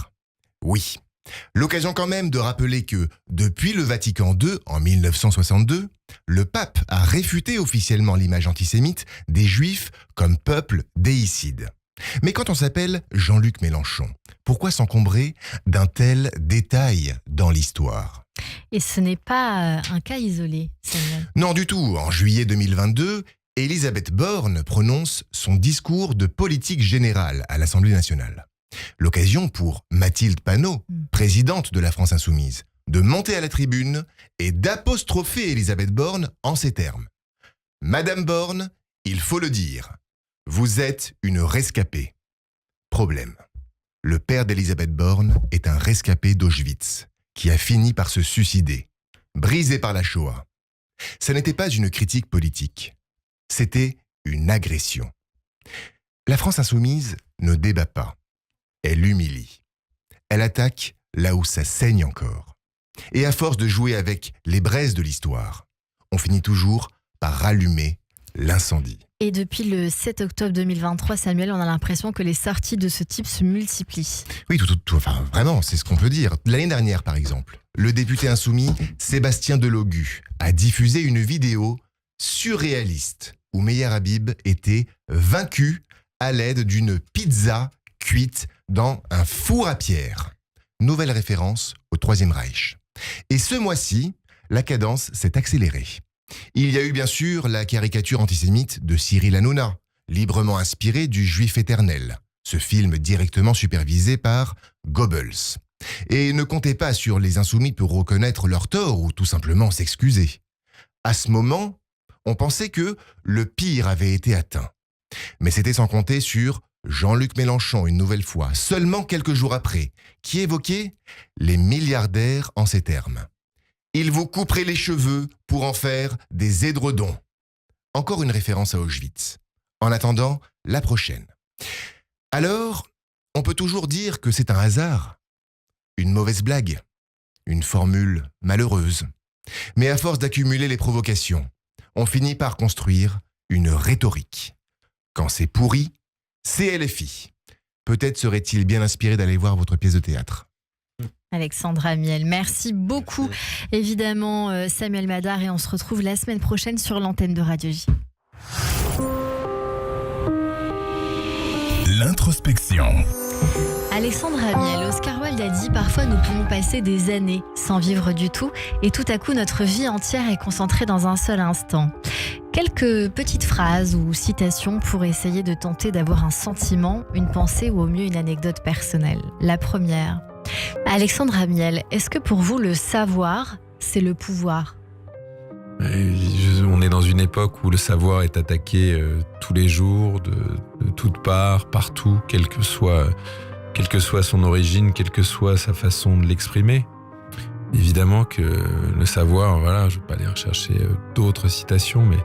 Oui. L'occasion quand même de rappeler que, depuis le Vatican II, en 1962, le pape a réfuté officiellement l'image antisémite des Juifs comme peuple déicide. Mais quand on s'appelle Jean-Luc Mélenchon, pourquoi s'encombrer d'un tel détail dans l'histoire ? Et ce n'est pas un cas isolé, Samuel. Non du tout. En juillet 2022, Elisabeth Borne prononce son discours de politique générale à l'Assemblée nationale. L'occasion pour Mathilde Panot, présidente de la France insoumise, de monter à la tribune et d'apostropher Elisabeth Borne en ces termes. « Madame Borne, il faut le dire, vous êtes une rescapée. » Problème. Le père d'Elisabeth Borne est un rescapé d'Auschwitz qui a fini par se suicider, brisé par la Shoah. Ça n'était pas une critique politique, c'était une agression. La France insoumise ne débat pas, elle humilie. Elle attaque là où ça saigne encore. Et à force de jouer avec les braises de l'histoire, on finit toujours par rallumer l'incendie. Et depuis le 7 octobre 2023, Samuel, on a l'impression que les sorties de ce type se multiplient. Oui, enfin, vraiment, c'est ce qu'on peut dire. L'année dernière, par exemple, le député insoumis Sébastien Delogu a diffusé une vidéo surréaliste où Meir Habib était vaincu à l'aide d'une pizza cuite dans un four à pierre. Nouvelle référence au Troisième Reich. Et ce mois-ci, la cadence s'est accélérée. Il y a eu bien sûr la caricature antisémite de Cyril Hanouna, librement inspirée du Juif éternel, ce film directement supervisé par Goebbels. Et ne comptez pas sur les insoumis pour reconnaître leur tort ou tout simplement s'excuser. À ce moment, on pensait que le pire avait été atteint. Mais c'était sans compter sur Jean-Luc Mélenchon une nouvelle fois, seulement quelques jours après, qui évoquait les milliardaires en ces termes. Ils vous couperaient les cheveux pour en faire des édredons. Encore une référence à Auschwitz. En attendant, la prochaine. Alors, on peut toujours dire que c'est un hasard, une mauvaise blague, une formule malheureuse. Mais à force d'accumuler les provocations, on finit par construire une rhétorique. Quand c'est pourri, c'est LFI. Peut-être serait-il bien inspiré d'aller voir votre pièce de théâtre. Alexandra Miel, merci beaucoup. Évidemment, Samuel Madar, et on se retrouve la semaine prochaine sur l'antenne de Radio J. L'introspection. Alexandra Miel, Oscar Wilde a dit « Parfois nous pouvons passer des années sans vivre du tout et tout à coup notre vie entière est concentrée dans un seul instant ». Quelques petites phrases ou citations pour essayer de tenter d'avoir un sentiment, une pensée ou au mieux une anecdote personnelle. La première. Alexandra Miel, est-ce que pour vous le savoir, c'est le pouvoir ? On est dans une époque où le savoir est attaqué tous les jours, de toutes parts, partout, quelle que soit son origine, quelle que soit sa façon de l'exprimer. Évidemment que le savoir, voilà, je ne vais pas aller rechercher d'autres citations, mais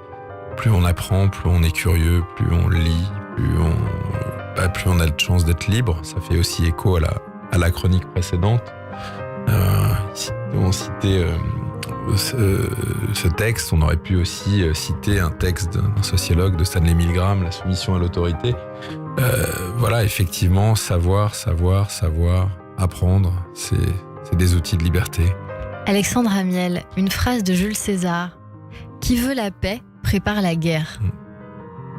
plus on apprend, plus on est curieux, plus on lit, plus on a de chance d'être libre. Ça fait aussi écho à la chronique précédente. On citait ce texte, on aurait pu aussi citer un texte d'un sociologue, de Stanley Milgram, La soumission à l'autorité. Voilà, effectivement, savoir, apprendre, c'est des outils de liberté. Alexandra Miel, une phrase de Jules César. Qui veut la paix prépare la guerre.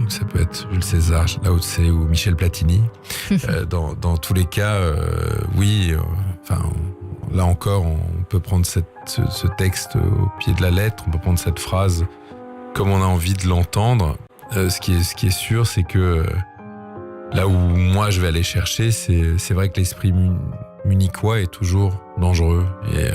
Ça peut être Jules César, Lao Tse ou Michel Platini. Dans tous les cas, oui, là encore, on peut prendre ce texte au pied de la lettre, on peut prendre cette phrase comme on a envie de l'entendre. Ce qui est sûr, c'est que là où moi je vais aller chercher, c'est vrai que l'esprit munichois est toujours dangereux. Et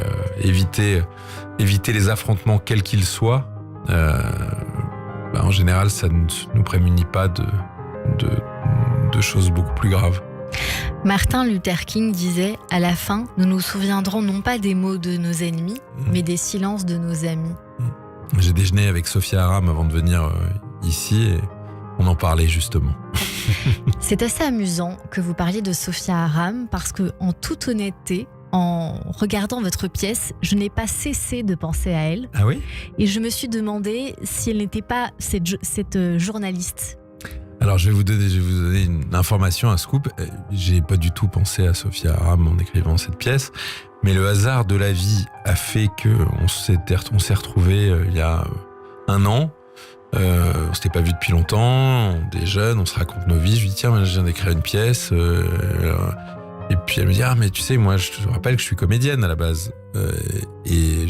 éviter les affrontements quels qu'ils soient, en général, ça ne nous prémunit pas de choses beaucoup plus graves. Martin Luther King disait « À la fin, nous nous souviendrons non pas des mots de nos ennemis, mais des silences de nos amis. » J'ai déjeuné avec Sophia Aram avant de venir ici et on en parlait justement. C'est assez amusant que vous parliez de Sophia Aram parce que, en toute honnêteté, en regardant votre pièce, je n'ai pas cessé de penser à elle. Ah oui ? Et je me suis demandé si elle n'était pas cette journaliste. Alors je vais vous donner une information, un scoop. J'ai pas du tout pensé à Sophia Aram en écrivant cette pièce, mais le hasard de la vie a fait qu'on s'est retrouvés il y a 1 an. On s'était pas vu depuis longtemps, on est jeunes, on se raconte nos vies. Je lui dis tiens, je viens d'écrire une pièce. Et puis elle me dit ah mais tu sais moi je te rappelle que je suis comédienne à la base. Et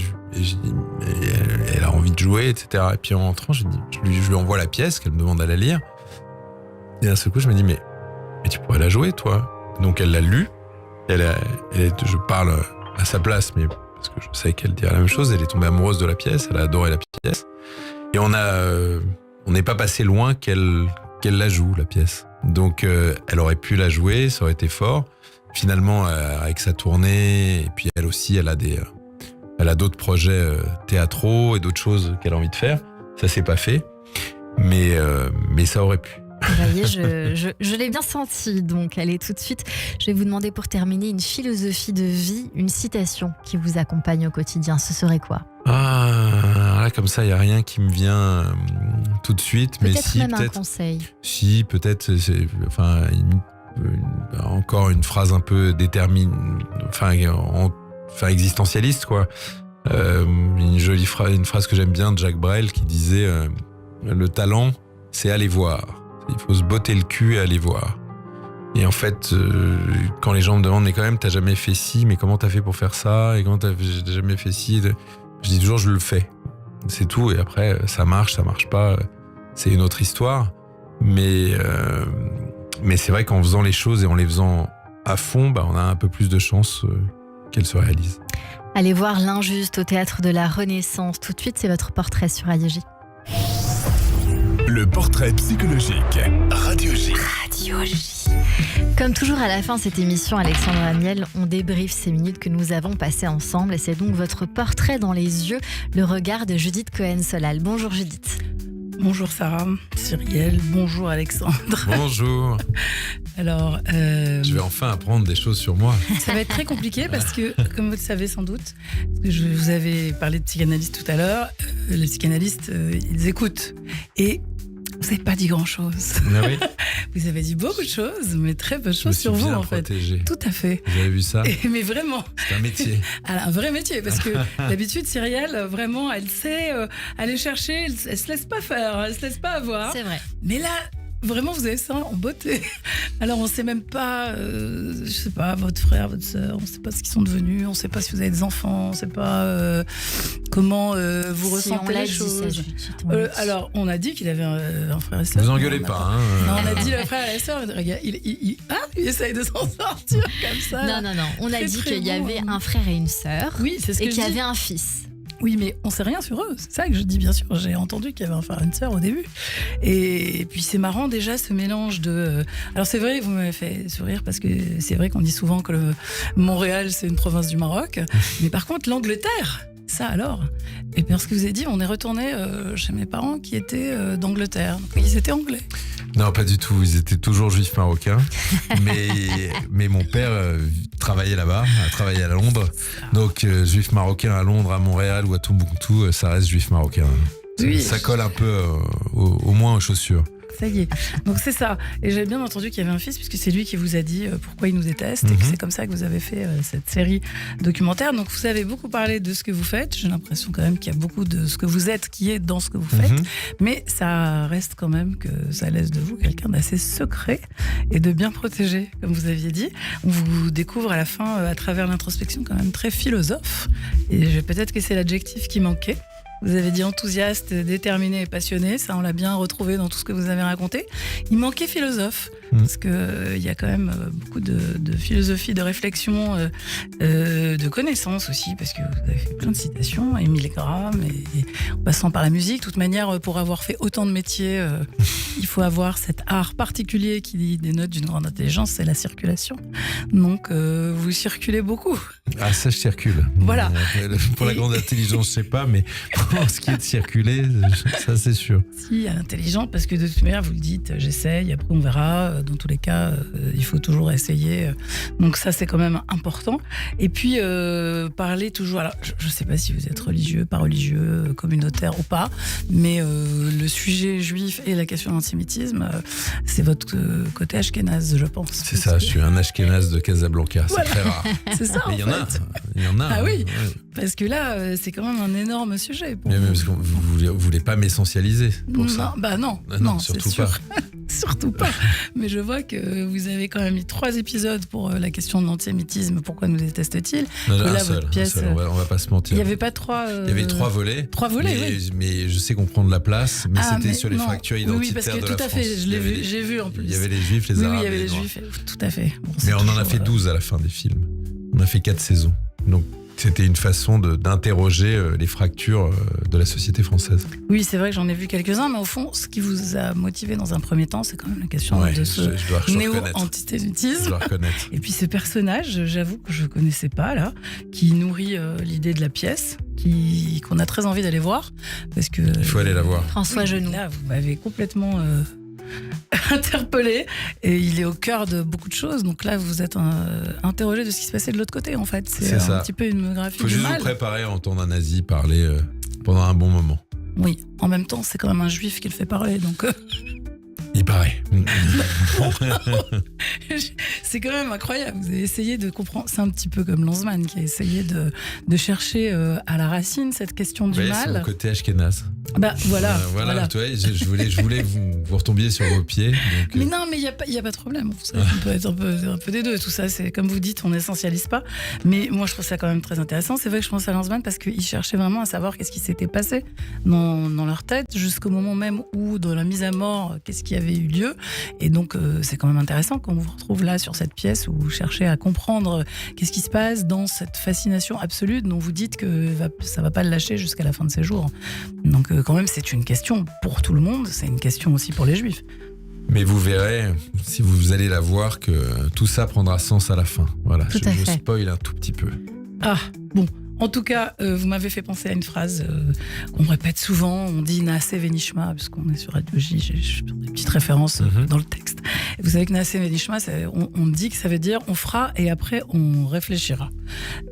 elle a envie de jouer, etc. Et puis en rentrant, je lui envoie la pièce qu'elle me demande à la lire. Et d'un seul coup, je me dis, mais tu pourrais la jouer, toi. Donc, elle l'a lue. Je parle à sa place, mais parce que je sais qu'elle dirait la même chose. Elle est tombée amoureuse de la pièce. Elle a adoré la pièce. Et on n'est pas passé loin qu'elle la joue, la pièce. Donc, elle aurait pu la jouer. Ça aurait été fort. Finalement, avec sa tournée, et puis elle aussi, elle a d'autres projets théâtraux et d'autres choses qu'elle a envie de faire. Ça s'est pas fait. Mais ça aurait pu. Vous voyez, je l'ai bien senti, donc allez tout de suite. Je vais vous demander pour terminer une philosophie de vie, une citation qui vous accompagne au quotidien. Ce serait quoi ? Là, comme ça, il n'y a rien qui me vient tout de suite. Peut-être même un conseil. Si, peut-être, encore une phrase un peu existentialiste, quoi. Une phrase que j'aime bien de Jacques Brel qui disait le talent, c'est aller voir. Il faut se botter le cul et aller voir. Et en fait, quand les gens me demandent, mais quand même, t'as jamais fait ci, mais comment t'as fait pour faire ça ? Et comment t'as jamais fait ci ? Je dis toujours, je le fais. C'est tout. Et après, ça marche pas. C'est une autre histoire. Mais c'est vrai qu'en faisant les choses et en les faisant à fond, on a un peu plus de chances qu'elles se réalisent. Allez voir L'Injuste au Théâtre de la Renaissance. Tout de suite, c'est votre portrait sur Radio J. Le portrait psychologique. Radio J. Radio J. Comme toujours à la fin de cette émission, Alexandre Amiel, on débriefe ces minutes que nous avons passées ensemble. Et c'est donc votre portrait dans les yeux, le regard de Judith Cohen-Solal. Bonjour Judith. Bonjour Sarah, Cyrielle, bonjour Alexandre. Bonjour. Alors, je vais enfin apprendre des choses sur moi. Ça va être très compliqué parce que, comme vous le savez sans doute, je vous avais parlé de psychanalystes tout à l'heure, les psychanalystes, ils écoutent. Et vous n'avez pas dit grand-chose. Ah oui. Vous avez dit beaucoup de choses, mais très peu de choses sur vous, en fait. Protégé. Tout à fait. Vous avez vu ça ? Mais vraiment. C'est un métier. Un vrai métier, parce que d'habitude, Cyrielle, vraiment, elle sait aller chercher, elle se laisse pas faire, elle se laisse pas avoir. C'est vrai. Mais là, vraiment, vous avez ça en beauté. Alors, on sait même pas, je sais pas, votre frère, votre sœur, on sait pas ce qu'ils sont devenus, on sait pas si vous avez des enfants, on sait pas comment vous ressentez les choses. Alors, on a dit qu'il avait un frère et sœur. Vous engueulez pas, hein. Non, on a dit le frère et la sœur, regarde, il essaye de s'en sortir comme ça. Non. On a dit qu'il y avait un frère et une sœur. Oui, c'est ce que et qu'il y avait un fils. Oui, mais on sait rien sur eux. C'est ça que je dis, bien sûr. J'ai entendu qu'il y avait un frère et une sœur au début. Et puis c'est marrant déjà ce mélange de... Alors c'est vrai, vous m'avez fait sourire parce que c'est vrai qu'on dit souvent que Montréal, c'est une province du Maroc. Mais par contre, l'Angleterre, ça alors. Et parce que vous avez dit, on est retourné chez mes parents qui étaient d'Angleterre. Donc ils étaient anglais. Non, pas du tout. Ils étaient toujours juifs marocains. mais mon père travaillait là-bas, a travaillé à Londres. Donc, juif marocain à Londres, à Montréal ou à Tombouctou, ça reste juif marocain. Oui. Ça colle un peu, au moins aux chaussures. Ça y est. Donc c'est ça. Et j'avais bien entendu qu'il y avait un fils, puisque c'est lui qui vous a dit pourquoi il nous déteste, et que c'est comme ça que vous avez fait cette série documentaire. Donc vous avez beaucoup parlé de ce que vous faites. J'ai l'impression quand même qu'il y a beaucoup de ce que vous êtes qui est dans ce que vous faites. Mais ça reste quand même que ça laisse de vous quelqu'un d'assez secret et de bien protégé, comme vous aviez dit. On vous découvre à la fin, à travers l'introspection, quand même très philosophe. Et peut-être que c'est l'adjectif qui manquait. Vous avez dit enthousiaste, déterminé et passionné. Ça, on l'a bien retrouvé dans tout ce que vous avez raconté. Il manquait philosophe, parce qu'il y a quand même beaucoup de philosophie, de réflexion, de connaissances aussi, parce que vous avez fait plein de citations, Émile Graham, et en passant par la musique. De toute manière, pour avoir fait autant de métiers, il faut avoir cet art particulier qui dénote d'une grande intelligence, c'est la circulation. Donc, vous circulez beaucoup. Ah, ça, je circule. Voilà. Pour la grande intelligence, je sais pas, mais pour ce qui est de circuler, ça, c'est sûr. Si, à l'intelligence, parce que de toute manière, vous le dites, j'essaye, après on verra. Dans tous les cas, il faut toujours essayer. Donc ça, c'est quand même important. Et puis, parler toujours... Alors, je ne sais pas si vous êtes religieux, pas religieux, communautaire ou pas, mais le sujet juif et la question de l'antisémitisme, c'est votre côté ashkénaze, je pense. C'est ça, je suis un ashkénaze de Casablanca, c'est très rare. C'est ça, mais il y en a. Ah oui, ouais. Parce que là, c'est quand même un énorme sujet. Mais parce que vous voulez pas m'essentialiser pour ça. Bah non, surtout c'est sûr. Surtout pas. Mais je vois que vous avez quand même mis 3 épisodes pour la question de l'antisémitisme. Pourquoi nous déteste-t-il? Un seul, on va pas se mentir. Il n'y avait pas 3... Il y avait 3 volets. 3 volets, oui. Mais je sais qu'on prend de la place, mais c'était sur les fractures identitaires de la France. Oui, parce que tout à fait, j'ai vu en plus. Il y avait les juifs, les arabes. Oui, il y avait les juifs, tout à fait. Bon, mais on en a fait 12 à la fin des films. On a fait 4 saisons. Donc, c'était une façon d'interroger les fractures de la société française. Oui, c'est vrai que j'en ai vu quelques-uns, mais au fond, ce qui vous a motivé dans un premier temps, c'est quand même la question de ce néo-antisémitisme. Je dois reconnaître. Et puis ce personnage, j'avoue que je ne connaissais pas, là, qui nourrit l'idée de la pièce, qu'on a très envie d'aller voir. Parce que, il faut aller la voir. François Genoux. Là, vous m'avez complètement... interpellé, et il est au cœur de beaucoup de choses. Donc là, vous êtes interrogé de ce qui se passait de l'autre côté, en fait. C'est un petit peu une biographie. Il faut juste vous préparer à entendre un nazi parler pendant un bon moment. Oui, en même temps, c'est quand même un juif qui le fait parler, donc... Il paraît. C'est quand même incroyable. Vous avez essayé de comprendre. C'est un petit peu comme Lanzmann qui a essayé de chercher à la racine cette question du mal. C'est mon côté ashkénaze. Bah voilà. Voilà. Tu vois, je voulais vous retombiez sur vos pieds. Donc, mais non, mais il y a pas de problème. Ça peut être un peu des deux. Tout ça, c'est comme vous dites, on n'essentialise pas. Mais moi, je trouve ça quand même très intéressant. C'est vrai que je pense à Lanzmann parce qu'il cherchait vraiment à savoir qu'est-ce qui s'était passé dans leur tête jusqu'au moment même où, dans la mise à mort, qu'est-ce qui avait eu lieu. Et donc, c'est quand même intéressant qu'on vous retrouve là sur cette pièce où vous cherchez à comprendre qu'est-ce qui se passe dans cette fascination absolue dont vous dites que ça va pas le lâcher jusqu'à la fin de ses jours. Donc, quand même, c'est une question pour tout le monde. C'est une question aussi pour les Juifs. Mais vous verrez, si vous allez la voir, que tout ça prendra sens à la fin. Voilà, je vous spoil un tout petit peu. Ah, bon. En tout cas, vous m'avez fait penser à une phrase qu'on répète souvent. On dit Naaseh Venishma, puisqu'on est sur Radio J, j'ai des petites références dans le texte. Et vous savez que Naaseh Venishma, on dit que ça veut dire on fera et après on réfléchira.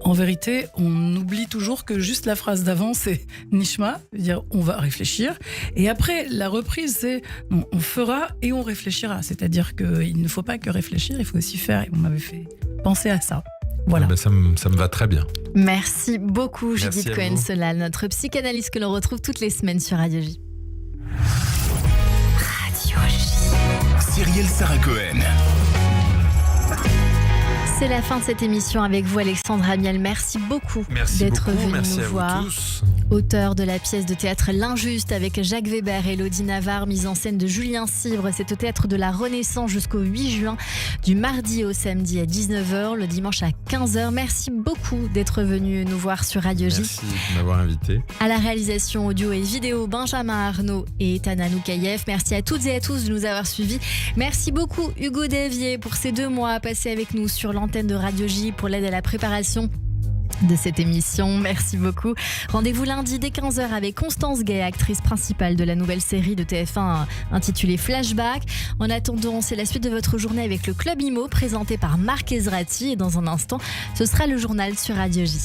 En vérité, on oublie toujours que juste la phrase d'avant, c'est Nishma, c'est-à-dire on va réfléchir. Et après, la reprise, c'est non, on fera et on réfléchira. C'est-à-dire qu'il ne faut pas que réfléchir, il faut aussi faire. Et vous m'avez fait penser à ça. Voilà. Ça me va très bien. Merci beaucoup, Judith Cohen-Solal, notre psychanalyste que l'on retrouve toutes les semaines sur Radio J. Radio J. Cyrielle Sarah Cohen. C'est la fin de cette émission avec vous, Alexandre Amiel. Merci beaucoup d'être venu nous voir. Auteur de la pièce de théâtre L'Injuste avec Jacques Weber et Elodie Navarre, mise en scène de Julien Cibre. C'est au théâtre de la Renaissance jusqu'au 8 juin, du mardi au samedi à 19h, le dimanche à 15h. Merci beaucoup d'être venu nous voir sur Radio J. Merci de m'avoir invité. À la réalisation audio et vidéo, Benjamin Arnaud et Tana Noukaïev. Merci à toutes et à tous de nous avoir suivis. Merci beaucoup Hugo Davier pour ces 2 mois passés avec nous sur l'antenne de Radio J pour l'aide à la préparation de cette émission. Merci beaucoup. Rendez-vous lundi dès 15h avec Constance Gay, actrice principale de la nouvelle série de TF1 intitulée Flashback. En attendant, c'est la suite de votre journée avec le Club Imo présenté par Marc Ezrati. Et dans un instant, ce sera le journal sur Radio J.